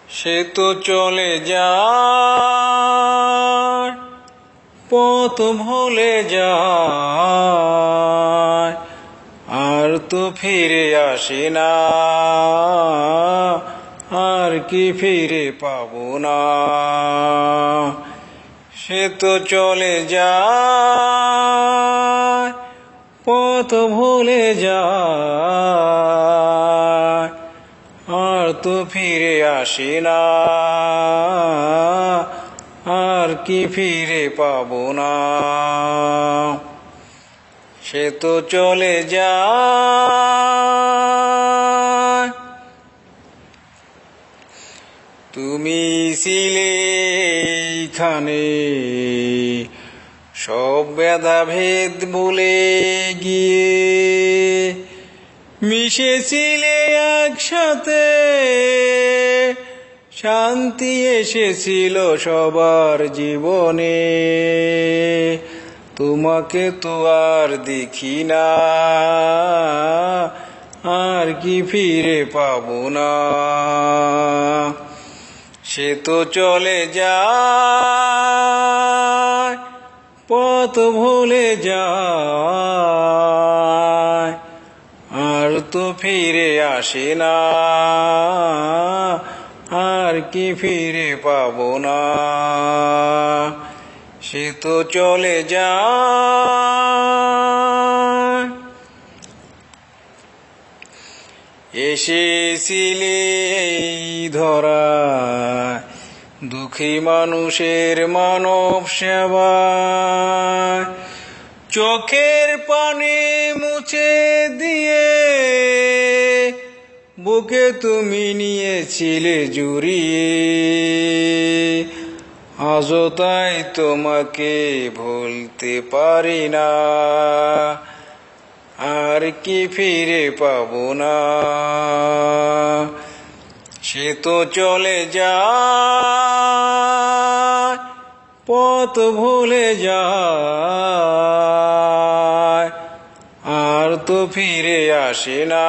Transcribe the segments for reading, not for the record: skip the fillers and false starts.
সে তো চলে যায়, পথ ভুলে যায়, আর তো ফিরে আসে না, আর কি ফিরে পাবো না। সে তো চলে যায়, পথ ভুলে যায়, আর তো ফিরে আসে না, আর কি ফিরে পাবো না। সে তো চলে যায়। তুমি ছিলে এইখানে, সব ভেদাভেদ ভুলে গিয়ে মিশেছিলে একসাথে, শান্তি এসেছিল সবার জীবনে। তোমাকে তো আর দেখি না, আর কি ফিরে পাবো না। সে তো চলে যায়, পথ ভুলে যায়, আর তো ফিরে আসে না, আর কি ফিরে পাবো না। সে তো চলে যায়। এসেছিলে এই ধরায়, দুঃখী মানুষের মানব সেবায়, চোখের পানি মুছে দিয়ে বুকে তুমি নিয়েছিলে জুড়িয়ে। আজও তাই তোমাকে ভুলতে পারি না, আর কি ফিরে পাবো না। সে তো চলে যায়, পথ ভুলে যায়, আর তো ফিরে আসে না,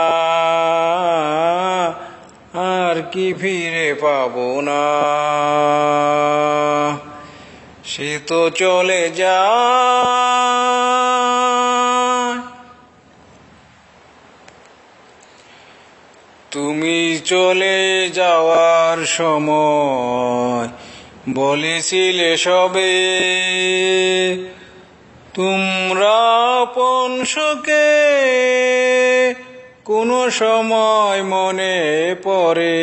আর কি ফিরে পাবো না। সে তো চলে যায়। তুমি চলে যাওয়ার সময় বলেছিলে সবে, তোমরা আপন সুখে কোনো সময় মনে পড়ে,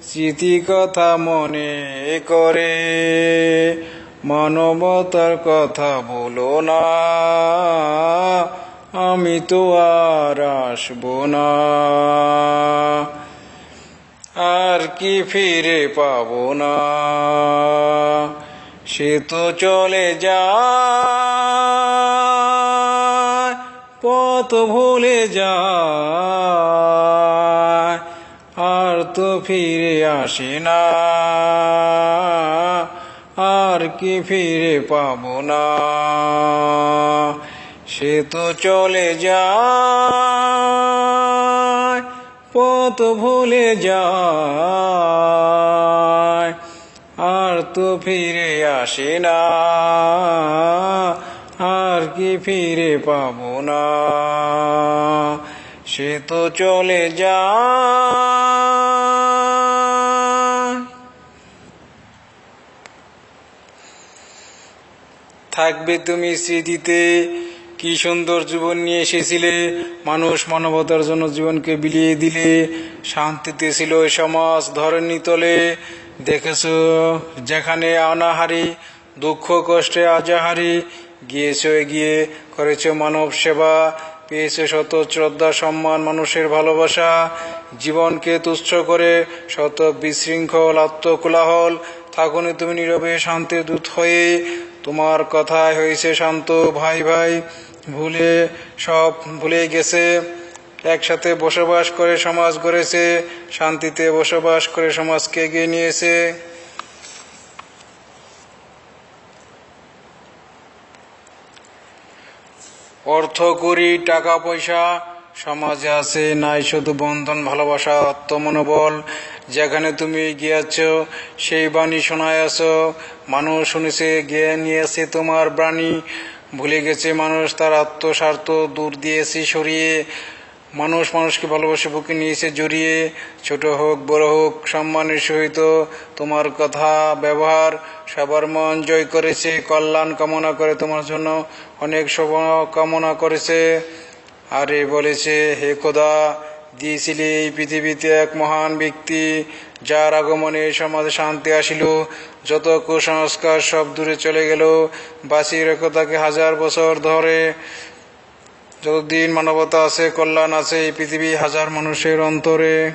স্মৃতি কথা মনে করে মানবতার কথা বলো না, আমি তো আর আসবো না, আর কি ফিরে পাবো না। সে তো চলে যায়, পথ ভুলে যায়, আর তো ফিরে আসে না, আর কি ফিরে পাবো না। সে তো চলে যায়, পথ ভুলে যায়, আর তো ফিরে আসে না, আর কি ফিরে পাবো না। সে তো চলে যায়। থাকবে তুমি স্মৃতিতে, কি সুন্দর জীবন নিয়ে এসেছিলে, মানুষ মানবতার জন্য জীবনকে বিলিয়ে দিলে, শান্তিতে ছিল ওই সমাজ ধরণী তলে। দেখেছ যেখানে অনাহারি, দুঃখ কষ্টে আজাহারি, গিয়েছ এগিয়ে, করেছ মানব সেবা, পেয়েছ শত শ্রদ্ধা সম্মান মানুষের ভালোবাসা। জীবনকে তুচ্ছ করে শত বিশৃঙ্খল আত্মকোলাহল, থাকুনি তুমি নীরবে শান্তির দূত হয়ে। তোমার কথায় হয়েছে শান্ত, ভাই ভাই ভুলে সব ভুলে গেছে, একসাথে বসবাস করে সমাজ গড়েছে, শান্তিতে বসবাস করে সমাজকে এগিয়ে নিয়েছে। অর্থ করি টাকা পয়সা সমাজে আছে নাই শুধু বন্ধন, ভালোবাসা, আত্মমনোবল। যেখানে তুমি গিয়েছ সেই বাণী শোনায়াছ, মানুষ শুনেছে, জ্ঞান নিয়েছে তোমার বাণী। ভুলে গেছে মানুষ তার আত্মস্বার্থ, দূর দিয়েছে সরিয়ে। মানুষ মানুষকে ভালোবাসে বুকে নিয়েছে জড়িয়ে। ছোট হোক বড় হোক সম্মানের সহিত তোমার কথা ব্যবহার সবার মন জয় করেছে। কল্যাণ কামনা করে তোমার জন্য অনেক শুভ কামনা করেছে। আরে বলেছে, হে খোদা, দিয়েছিলে এই পৃথিবীতে এক মহান ব্যক্তি, যার আগমনে সমাজে শান্তি আসিল। যত কুসংস্কার সব দূরে চলে গেল। বাঁচিয়ে রেখো তাকে হাজার বছর ধরে। যতদিন মানবতা আছে, কল্যাণ আছে এই পৃথিবী হাজার মানুষের অন্তরে।